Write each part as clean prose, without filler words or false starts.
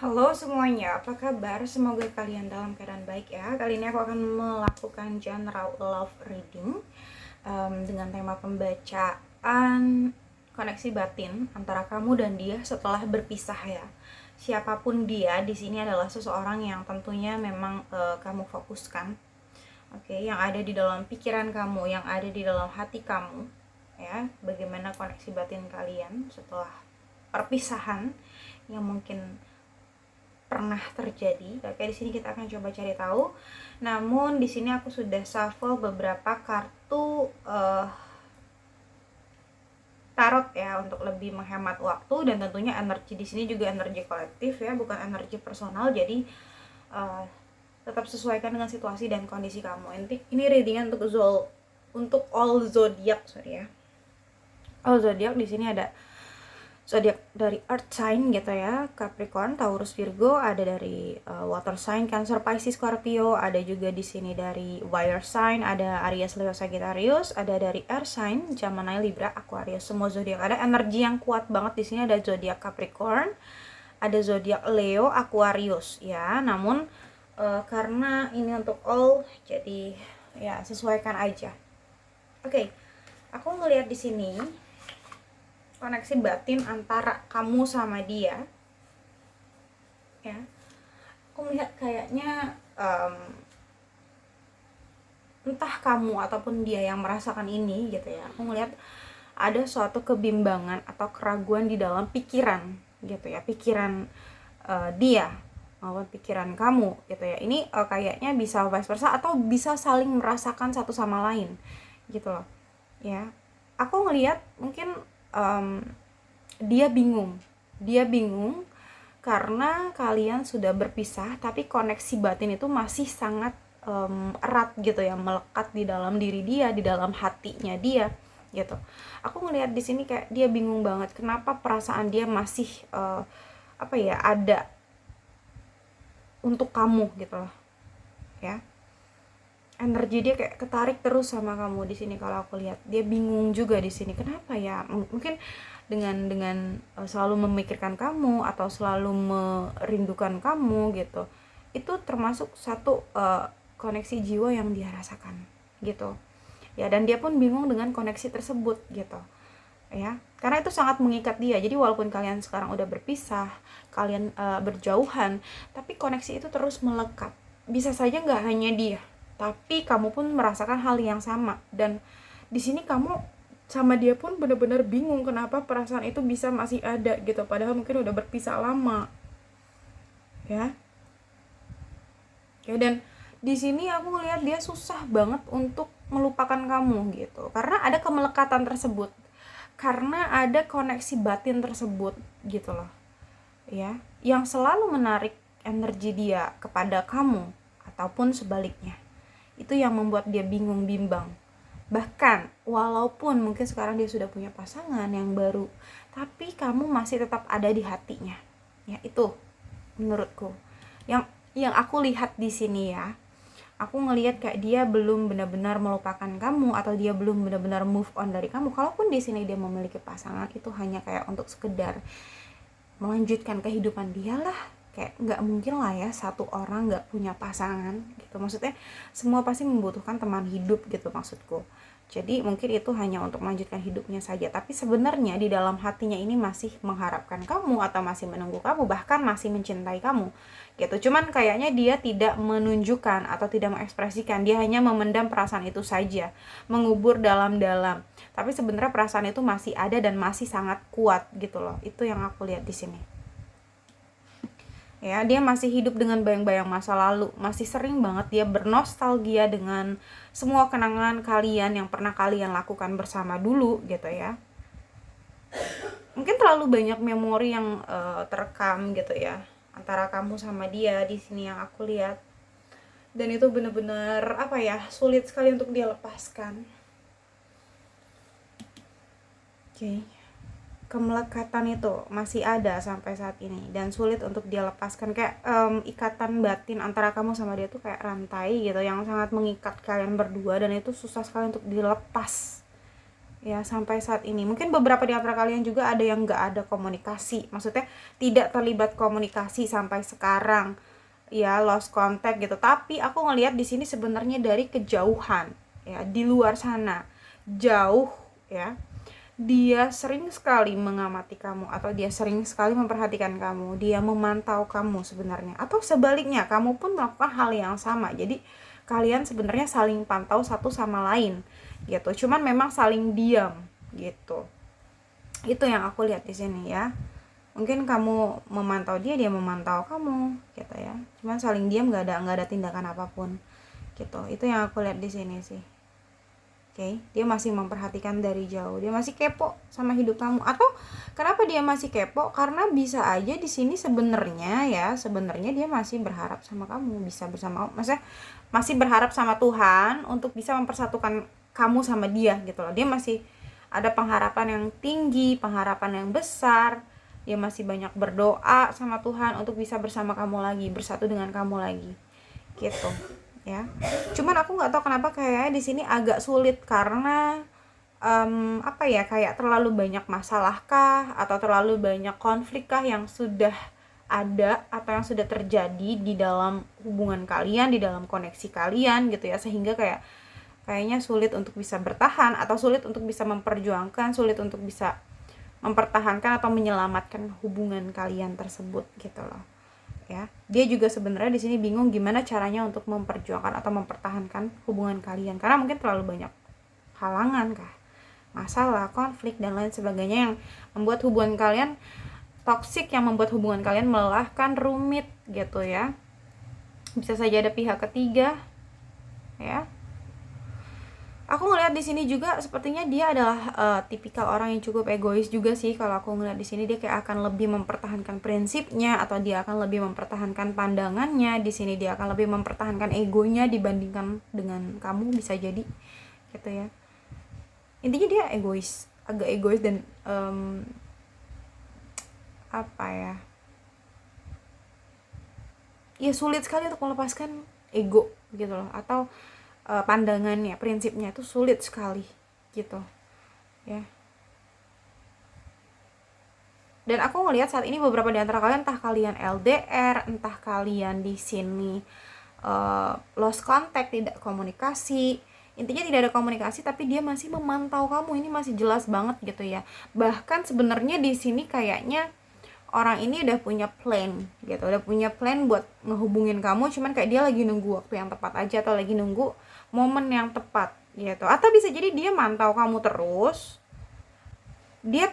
Halo semuanya, apa kabar? Semoga kalian dalam keadaan baik ya. Kali ini aku akan melakukan general love reading dengan tema pembacaan koneksi batin antara kamu dan dia setelah berpisah ya. Siapapun dia di sini adalah seseorang yang tentunya memang kamu fokuskan. Oke, yang ada di dalam pikiran kamu, yang ada di dalam hati kamu ya. Bagaimana koneksi batin kalian setelah perpisahan yang mungkin pernah terjadi. Oke, di sini kita akan coba cari tahu. Namun di sini aku sudah shuffle beberapa kartu tarot ya untuk lebih menghemat waktu, dan tentunya energi di sini juga energi kolektif ya, bukan energi personal. Jadi tetap sesuaikan dengan situasi dan kondisi kamu. Ini readingan untuk all zodiak, sorry ya. All zodiak di sini ada zodiak dari earth sign gitu ya, Capricorn, Taurus, Virgo, ada dari water sign, Cancer, Pisces, Scorpio, ada juga di sini dari fire sign, ada Aries, Leo, Sagittarius, ada dari air sign, Gemini, Libra, Aquarius, semua zodiak ada. Energi yang kuat banget di sini ada zodiak Capricorn, ada zodiak Leo, Aquarius ya. Namun karena ini untuk all, jadi ya sesuaikan aja. Oke, aku ngelihat di sini koneksi batin antara kamu sama dia ya. Aku melihat kayaknya entah kamu ataupun dia yang merasakan ini gitu ya. Aku melihat ada suatu kebimbangan atau keraguan di dalam pikiran gitu ya, pikiran dia maupun pikiran kamu gitu ya. Ini kayaknya bisa vice versa atau bisa saling merasakan satu sama lain gitu loh ya. Aku ngelihat mungkin dia bingung karena kalian sudah berpisah, tapi koneksi batin itu masih sangat erat gitu ya, melekat di dalam diri dia, di dalam hatinya dia gitu. Aku ngelihat di sini kayak dia bingung banget kenapa perasaan dia masih ada untuk kamu gitu loh ya. Energi dia kayak ketarik terus sama kamu di sini. Kalau aku lihat dia bingung juga di sini kenapa ya. Mungkin dengan selalu memikirkan kamu atau selalu merindukan kamu gitu, itu termasuk satu koneksi jiwa yang dia rasakan gitu ya. Dan dia pun bingung dengan koneksi tersebut gitu ya, karena itu sangat mengikat dia. Jadi walaupun kalian sekarang udah berpisah, kalian berjauhan, tapi koneksi itu terus melekat. Bisa saja nggak hanya dia, tapi kamu pun merasakan hal yang sama. Dan di sini kamu sama dia pun benar-benar bingung kenapa perasaan itu bisa masih ada gitu, padahal mungkin udah berpisah lama ya. Dan di sini aku ngelihat dia susah banget untuk melupakan kamu gitu, karena ada kemelekatan tersebut, karena ada koneksi batin tersebut gitu loh ya, yang selalu menarik energi dia kepada kamu ataupun sebaliknya. Itu yang membuat dia bingung bimbang. Bahkan walaupun mungkin sekarang dia sudah punya pasangan yang baru, tapi kamu masih tetap ada di hatinya ya. Itu menurutku yang aku lihat di sini ya. Aku ngelihat kayak dia belum benar-benar melupakan kamu, atau dia belum benar-benar move on dari kamu. Kalaupun di sini dia memiliki pasangan, itu hanya kayak untuk sekedar melanjutkan kehidupan dia lah. Kayak nggak mungkin lah ya satu orang nggak punya pasangan gitu. Maksudnya semua pasti membutuhkan teman hidup gitu maksudku. Jadi mungkin itu hanya untuk melanjutkan hidupnya saja, tapi sebenarnya di dalam hatinya ini masih mengharapkan kamu, atau masih menunggu kamu, bahkan masih mencintai kamu gitu. Cuman kayaknya dia tidak menunjukkan atau tidak mengekspresikan, dia hanya memendam perasaan itu saja, mengubur dalam-dalam. Tapi sebenarnya perasaan itu masih ada dan masih sangat kuat gitu loh. Itu yang aku lihat di sini ya. Dia masih hidup dengan bayang-bayang masa lalu, masih sering banget dia bernostalgia dengan semua kenangan kalian yang pernah kalian lakukan bersama dulu gitu ya. Mungkin terlalu banyak memori yang terekam gitu ya antara kamu sama dia di sini yang aku lihat. Dan itu benar-benar sulit sekali untuk dia lepaskan. Oke. Kemelekatan itu masih ada sampai saat ini dan sulit untuk dia lepaskan. Kayak ikatan batin antara kamu sama dia tuh kayak rantai gitu yang sangat mengikat kalian berdua, dan itu susah sekali untuk dilepas ya sampai saat ini. Mungkin beberapa di antara kalian juga ada yang nggak ada komunikasi, maksudnya tidak terlibat komunikasi sampai sekarang, ya lost contact gitu. Tapi aku ngelihat di sini sebenarnya dari kejauhan, ya di luar sana jauh, ya dia sering sekali mengamati kamu, atau dia sering sekali memperhatikan kamu, dia memantau kamu sebenarnya, atau sebaliknya kamu pun melakukan hal yang sama. Jadi kalian sebenarnya saling pantau satu sama lain gitu, cuman memang saling diam gitu. Itu yang aku lihat di sini ya. Mungkin kamu memantau dia, dia memantau kamu gitu ya, cuman saling diam, nggak ada tindakan apapun gitu. Itu yang aku lihat di sini sih. Oke, dia masih memperhatikan dari jauh, dia masih kepo sama hidup kamu. Atau kenapa dia masih kepo? Karena bisa aja di sini sebenarnya ya, sebenarnya dia masih berharap sama kamu, bisa bersama, maksudnya masih berharap sama Tuhan untuk bisa mempersatukan kamu sama dia gitu loh. Dia masih ada pengharapan yang tinggi, pengharapan yang besar. Dia masih banyak berdoa sama Tuhan untuk bisa bersama kamu lagi, bersatu dengan kamu lagi gitu ya. Cuman aku nggak tahu kenapa kayaknya di sini agak sulit karena apa ya, kayak terlalu banyak masalah kah, atau terlalu banyak konflik kah yang sudah ada atau yang sudah terjadi di dalam hubungan kalian, di dalam koneksi kalian gitu ya, sehingga kayaknya sulit untuk bisa bertahan, atau sulit untuk bisa memperjuangkan, sulit untuk bisa mempertahankan atau menyelamatkan hubungan kalian tersebut gitu loh. Ya, dia juga sebenarnya di sini bingung gimana caranya untuk memperjuangkan atau mempertahankan hubungan kalian, karena mungkin terlalu banyak halangan kah, masalah, konflik dan lain sebagainya yang membuat hubungan kalian toksik, yang membuat hubungan kalian melelahkan, rumit gitu ya. Bisa saja ada pihak ketiga ya. Aku ngelihat di sini juga sepertinya dia adalah tipikal orang yang cukup egois juga sih. Kalau aku ngelihat di sini dia kayak akan lebih mempertahankan prinsipnya, atau dia akan lebih mempertahankan pandangannya. Di sini dia akan lebih mempertahankan egonya dibandingkan dengan kamu, bisa jadi gitu ya. Intinya dia egois, agak egois dan apa ya? Ya sulit sekali untuk melepaskan ego gitu loh, atau pandangannya, prinsipnya itu sulit sekali gitu ya. Dan aku ngelihat saat ini beberapa di antara kalian, entah kalian LDR, entah kalian di sini lost contact, tidak komunikasi. Intinya tidak ada komunikasi, tapi dia masih memantau kamu. Ini masih jelas banget gitu ya. Bahkan sebenarnya di sini kayaknya orang ini udah punya plan gitu, udah punya plan buat ngehubungin kamu, cuman kayak dia lagi nunggu waktu yang tepat aja, atau lagi nunggu momen yang tepat gitu. Atau bisa jadi dia mantau kamu terus, dia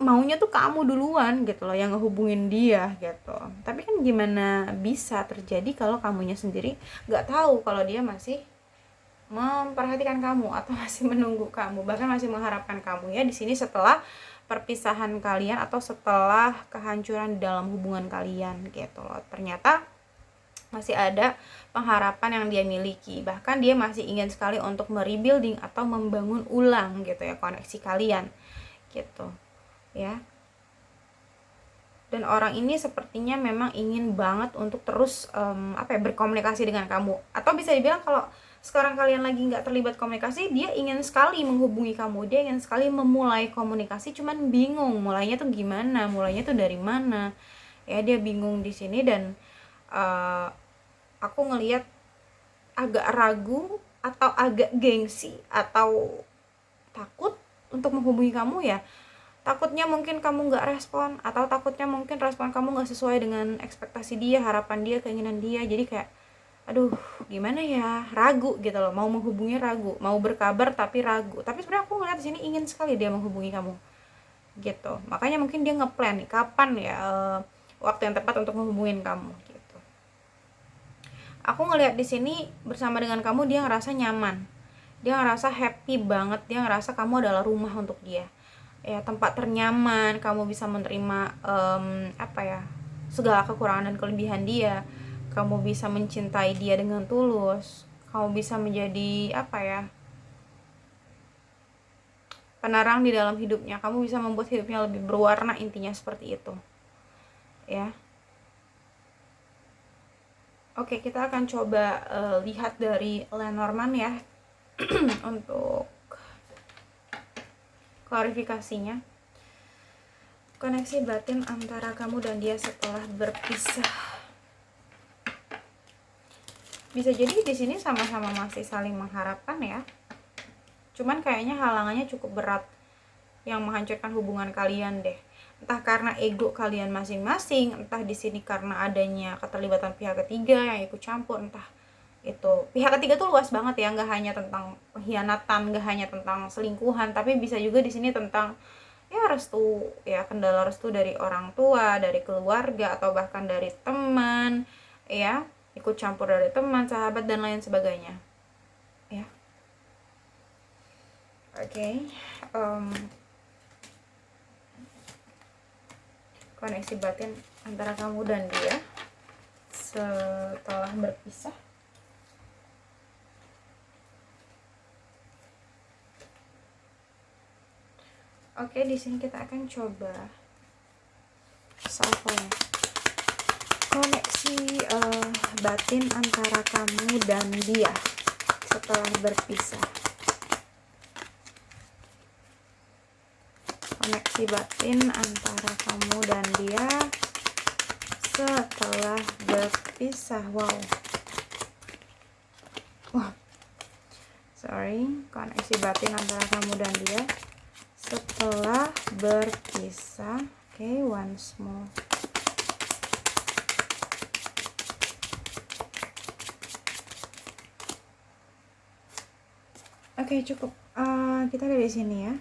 maunya tuh kamu duluan gitu loh yang ngehubungin dia gitu. Tapi kan gimana bisa terjadi kalau kamunya sendiri nggak tahu kalau dia masih memperhatikan kamu, atau masih menunggu kamu, bahkan masih mengharapkan kamu ya di sini setelah perpisahan kalian, atau setelah kehancuran di dalam hubungan kalian gitu loh. Ternyata masih ada pengharapan yang dia miliki, bahkan dia masih ingin sekali untuk merebuilding atau membangun ulang gitu ya koneksi kalian gitu ya. Dan orang ini sepertinya memang ingin banget untuk terus berkomunikasi dengan kamu, atau bisa dibilang kalau sekarang kalian lagi nggak terlibat komunikasi, dia ingin sekali menghubungi kamu, dia ingin sekali memulai komunikasi, cuman bingung mulainya tuh gimana, mulainya tuh dari mana ya. Dia bingung di sini, dan aku ngelihat agak ragu, atau agak gengsi, atau takut untuk menghubungi kamu ya. Takutnya mungkin kamu nggak respon, atau takutnya mungkin respon kamu nggak sesuai dengan ekspektasi dia, harapan dia, keinginan dia. Jadi kayak aduh gimana ya, ragu gitu loh, mau menghubungi ragu, mau berkabar tapi ragu. Tapi sebenarnya aku ngeliat di sini ingin sekali dia menghubungi kamu gitu. Makanya mungkin dia ngeplan nih kapan ya waktu yang tepat untuk menghubungin kamu gitu. Aku ngeliat di sini bersama dengan kamu dia ngerasa nyaman, dia ngerasa happy banget, dia ngerasa kamu adalah rumah untuk dia ya, tempat ternyaman. Kamu bisa menerima segala kekurangan dan kelebihan dia. Kamu bisa mencintai dia dengan tulus. Kamu bisa menjadi penerang di dalam hidupnya. Kamu bisa membuat hidupnya lebih berwarna, intinya seperti itu ya. Oke, kita akan coba lihat dari Lenormand ya untuk klarifikasinya. Koneksi batin antara kamu dan dia setelah berpisah. Bisa jadi di sini sama-sama masih saling mengharapkan ya. Cuman kayaknya halangannya cukup berat yang menghancurkan hubungan kalian deh. Entah karena ego kalian masing-masing, entah di sini karena adanya keterlibatan pihak ketiga yang ikut campur, entah itu. Pihak ketiga tuh luas banget ya, nggak hanya tentang pengkhianatan, nggak hanya tentang selingkuhan, tapi bisa juga di sini tentang ya restu, ya kendala restu dari orang tua, dari keluarga, atau bahkan dari teman, ya ikut campur dari teman, sahabat, dan lain sebagainya ya. Oke. Koneksi batin antara kamu dan dia setelah berpisah. Oke, di sini kita akan coba shuffle koneksi batin antara kamu dan dia setelah berpisah. Koneksi batin antara kamu dan dia setelah berpisah. Wow. Koneksi batin antara kamu dan dia setelah berpisah. Oke, once more. Oke, cukup. Kita ada di sini ya.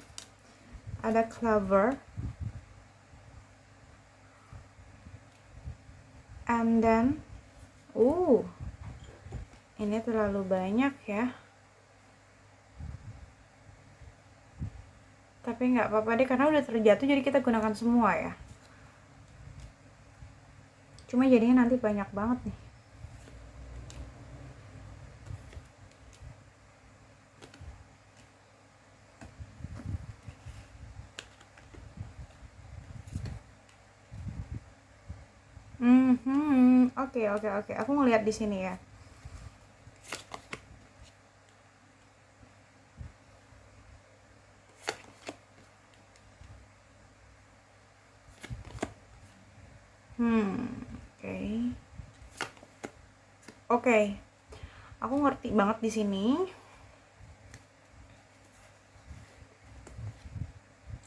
Ada clover. And then ini terlalu banyak ya. Tapi nggak apa-apa deh, karena udah terjatuh, jadi kita gunakan semua ya. Cuma jadinya nanti banyak banget nih. Oke. Aku ngeliat di sini ya. Oke. Aku ngerti banget di sini.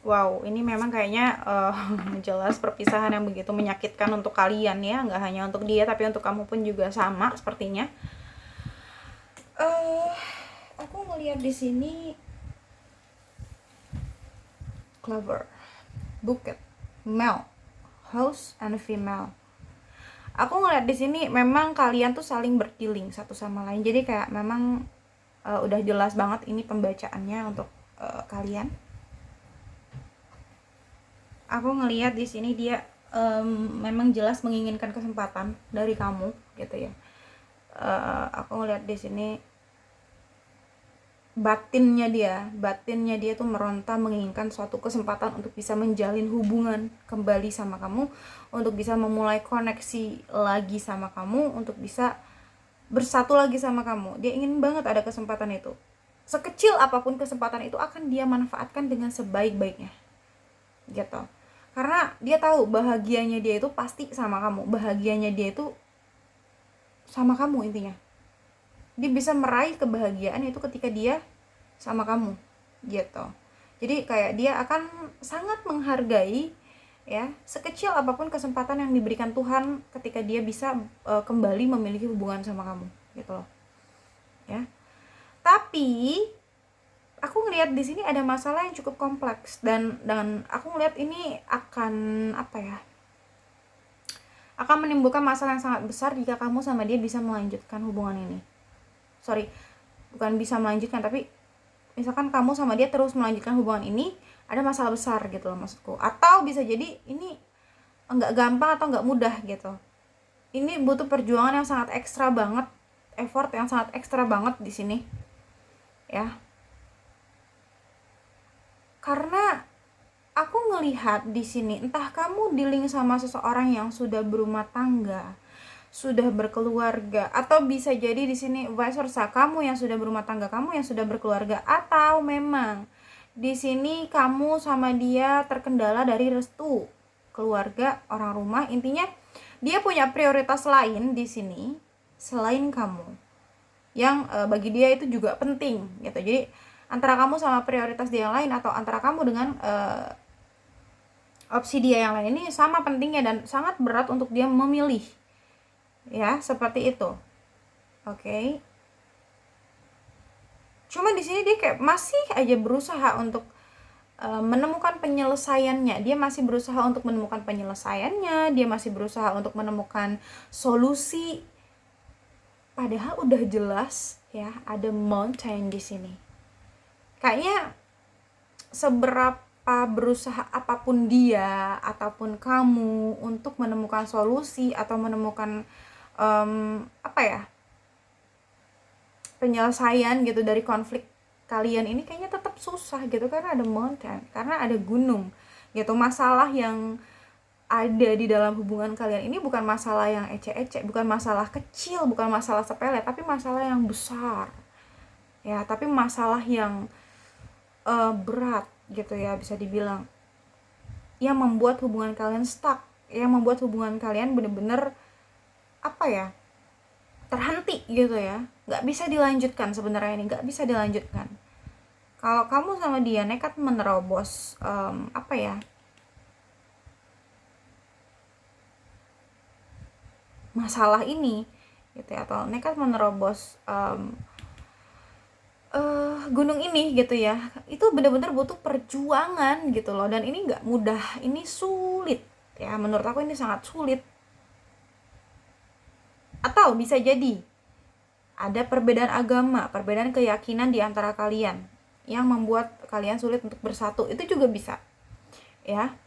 Wow, ini memang kayaknya jelas perpisahan yang begitu menyakitkan untuk kalian ya, nggak hanya untuk dia tapi untuk kamu pun juga sama sepertinya. Aku ngelihat di sini clover, bouquet, male, house and female. Aku ngelihat di sini memang kalian tuh saling berdealing satu sama lain. Jadi kayak memang udah jelas banget ini pembacaannya untuk kalian. Aku ngelihat di sini dia memang jelas menginginkan kesempatan dari kamu gitu ya. Aku ngelihat di sini batinnya dia tuh meronta menginginkan suatu kesempatan untuk bisa menjalin hubungan kembali sama kamu, untuk bisa memulai koneksi lagi sama kamu, untuk bisa bersatu lagi sama kamu. Dia ingin banget ada kesempatan itu. Sekecil apapun kesempatan itu akan dia manfaatkan dengan sebaik-baiknya gitu. Karena dia tahu bahagianya dia itu pasti sama kamu, bahagianya dia itu sama kamu intinya. Dia bisa meraih kebahagiaan itu ketika dia sama kamu gitu. Jadi kayak dia akan sangat menghargai ya sekecil apapun kesempatan yang diberikan Tuhan ketika dia bisa kembali memiliki hubungan sama kamu gitu loh ya. Tapi aku ngelihat di sini ada masalah yang cukup kompleks dan aku ngelihat ini akan akan menimbulkan masalah yang sangat besar jika kamu sama dia bisa melanjutkan hubungan ini. Bukan bisa melanjutkan, tapi misalkan kamu sama dia terus melanjutkan hubungan ini, ada masalah besar gitu loh maksudku. Atau bisa jadi ini enggak gampang atau enggak mudah gitu. Ini butuh perjuangan yang sangat ekstra banget, effort yang sangat ekstra banget di sini ya. Karena aku ngelihat di sini entah kamu dealing sama seseorang yang sudah berumah tangga, sudah berkeluarga, atau bisa jadi di sini vice versa, kamu yang sudah berumah tangga, kamu yang sudah berkeluarga, atau memang di sini kamu sama dia terkendala dari restu keluarga, orang rumah. Intinya dia punya prioritas lain di sini selain kamu, yang bagi dia itu juga penting gitu. Jadi antara kamu sama prioritas dia yang lain, atau antara kamu dengan opsi dia yang lain, ini sama pentingnya dan sangat berat untuk dia memilih, ya seperti itu. Oke. Cuma di sini dia kayak masih aja berusaha untuk menemukan penyelesaiannya. Dia masih berusaha untuk menemukan penyelesaiannya, dia masih berusaha untuk menemukan solusi. Padahal udah jelas ya ada mountain di sini. Kayaknya seberapa berusaha apapun dia ataupun kamu untuk menemukan solusi atau menemukan penyelesaian gitu dari konflik kalian ini, kayaknya tetap susah gitu, karena ada mountain, karena ada gunung gitu. Masalah yang ada di dalam hubungan kalian ini bukan masalah yang ecek-ecek, bukan masalah kecil, bukan masalah sepele, tapi masalah yang besar ya, tapi masalah yang berat gitu ya, bisa dibilang, yang membuat hubungan kalian stuck, yang membuat hubungan kalian bener-bener terhenti gitu ya, nggak bisa dilanjutkan. Sebenarnya ini nggak bisa dilanjutkan. Kalau kamu sama dia nekat menerobos masalah ini gitu ya, atau nekat menerobos gunung ini gitu ya, itu benar-benar butuh perjuangan gitu loh, dan ini nggak mudah, ini sulit ya, menurut aku ini sangat sulit. Atau bisa jadi ada perbedaan agama, perbedaan keyakinan di antara kalian yang membuat kalian sulit untuk bersatu, itu juga bisa ya.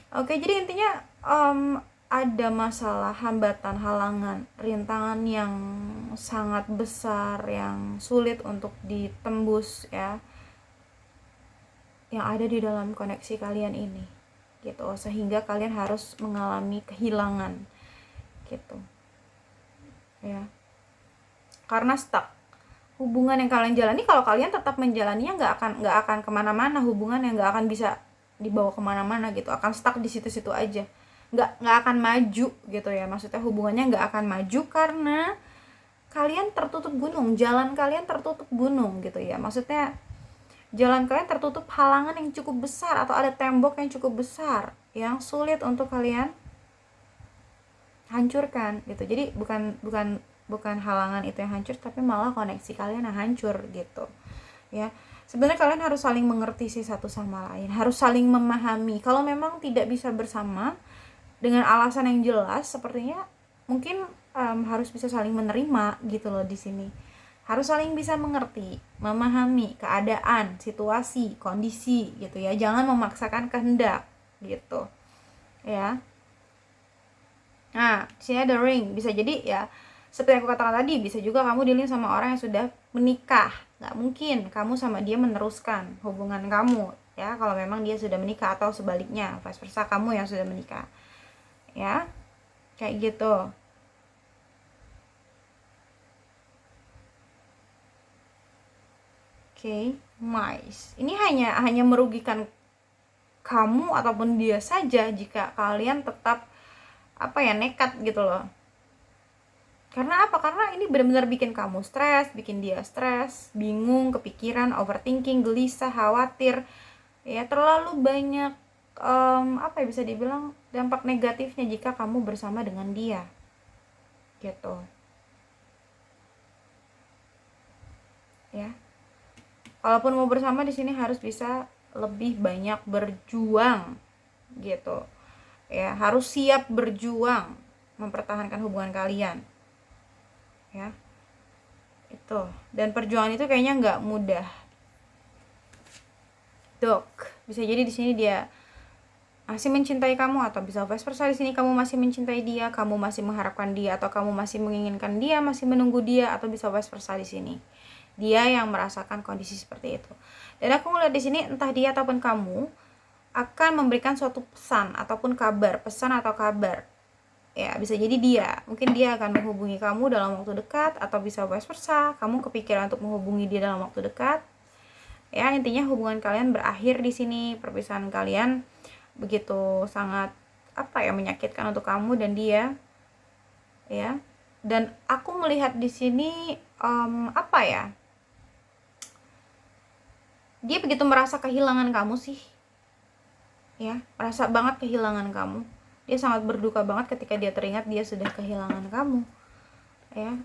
Oke, jadi intinya ada masalah, hambatan, halangan, rintangan yang sangat besar, yang sulit untuk ditembus ya, yang ada di dalam koneksi kalian ini gitu, sehingga kalian harus mengalami kehilangan gitu ya, karena stuck. Hubungan yang kalian jalani, kalau kalian tetap menjalaninya, nggak akan kemana-mana. Hubungan yang nggak akan bisa dibawa kemana-mana gitu, akan stuck di situ-situ aja, nggak akan maju gitu ya. Maksudnya hubungannya nggak akan maju karena kalian tertutup gunung, jalan kalian tertutup gunung gitu ya. Maksudnya jalan kalian tertutup halangan yang cukup besar, atau ada tembok yang cukup besar yang sulit untuk kalian hancurkan gitu. Jadi bukan halangan itu yang hancur, tapi malah koneksi kalian yang hancur gitu ya. Sebenarnya kalian harus saling mengerti sih satu sama lain, harus saling memahami. Kalau memang tidak bisa bersama dengan alasan yang jelas, sepertinya mungkin harus bisa saling menerima gitu loh. Di sini harus saling bisa mengerti, memahami keadaan, situasi, kondisi gitu ya. Jangan memaksakan kehendak gitu ya. Nah, di sini ada ring, bisa jadi ya seperti aku katakan tadi, bisa juga kamu dealing sama orang yang sudah menikah. Nggak mungkin kamu sama dia meneruskan hubungan kamu ya, kalau memang dia sudah menikah, atau sebaliknya, vice versa, kamu yang sudah menikah ya, kayak gitu. Oke, nice. Ini hanya merugikan kamu ataupun dia saja jika kalian tetap nekat gitu loh. Karena apa? Karena ini benar-benar bikin kamu stres, bikin dia stres, bingung, kepikiran, overthinking, gelisah, khawatir ya. Terlalu banyak bisa dibilang dampak negatifnya jika kamu bersama dengan dia gitu ya. Kalaupun mau bersama, di sini harus bisa lebih banyak berjuang gitu ya, harus siap berjuang mempertahankan hubungan kalian ya, itu. Dan perjuangan itu kayaknya nggak mudah, Dok. Bisa jadi di sini dia masih mencintai kamu, atau bisa vice versa, di sini kamu masih mencintai dia, kamu masih mengharapkan dia, atau kamu masih menginginkan dia, masih menunggu dia, atau bisa vice versa, di sini dia yang merasakan kondisi seperti itu. Dan aku ngeliat di sini entah dia ataupun kamu akan memberikan suatu pesan ataupun kabar, pesan atau kabar ya. Bisa jadi mungkin dia akan menghubungi kamu dalam waktu dekat, atau bisa vice versa, kamu kepikiran untuk menghubungi dia dalam waktu dekat Ya, intinya hubungan kalian berakhir di sini. Perpisahan kalian begitu sangat menyakitkan untuk kamu dan dia, ya. Dan aku melihat di sini dia begitu merasa kehilangan kamu sih, ya, merasa banget kehilangan kamu. Dia sangat berduka banget ketika dia teringat dia sudah kehilangan kamu, ya.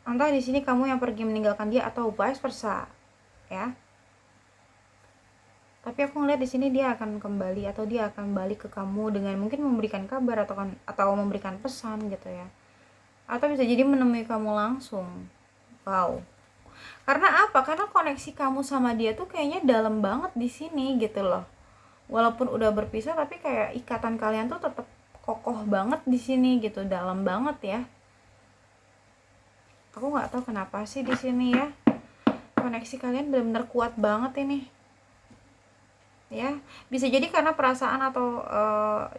Entah di sini kamu yang pergi meninggalkan dia atau vice versa, ya. Tapi aku ngeliat di sini dia akan kembali atau dia akan balik ke kamu dengan mungkin memberikan kabar atau memberikan pesan gitu ya. Atau bisa jadi menemui kamu langsung. Wow. Karena apa? Karena koneksi kamu sama dia tuh kayaknya dalam banget di sini gitu loh. Walaupun udah berpisah tapi kayak ikatan kalian tuh tetap kokoh banget di sini gitu, dalam banget ya. Aku nggak tahu kenapa sih di sini ya. Koneksi kalian benar-benar kuat banget ini. Ya, bisa jadi karena perasaan atau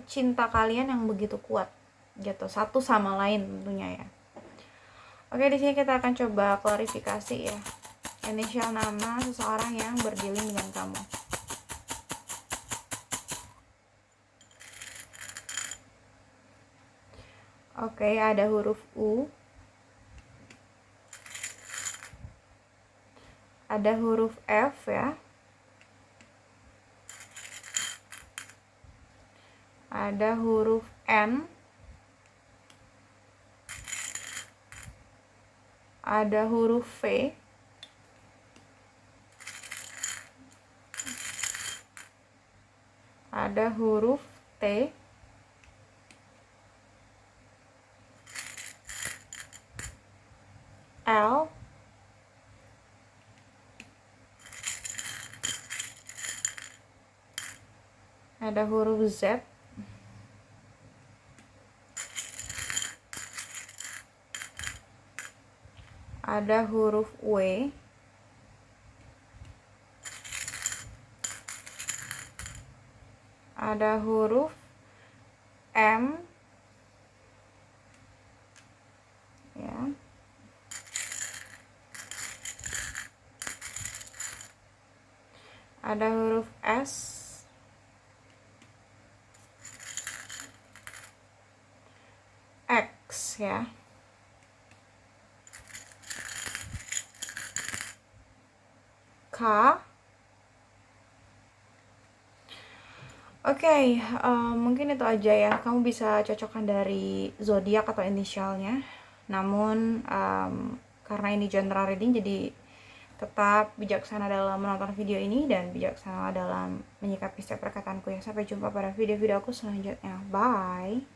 cinta kalian yang begitu kuat gitu, satu sama lain tentunya ya. Oke, di sini kita akan coba klarifikasi ya. Inisial nama seseorang yang berdealing dengan kamu. Oke, ada huruf U. Ada huruf F ya. Ada huruf N. Ada huruf V. Ada huruf T. L. Ada huruf Z. Ada huruf W. Ada huruf M ya. Ada huruf S. X ya. K. Oke, mungkin itu aja ya. Kamu bisa cocokkan dari zodiak atau inisialnya. Namun karena ini general reading, jadi tetap bijaksana dalam menonton video ini dan bijaksana dalam menyikapi setiap perkataanku ya. Sampai jumpa pada video-video aku selanjutnya. Bye.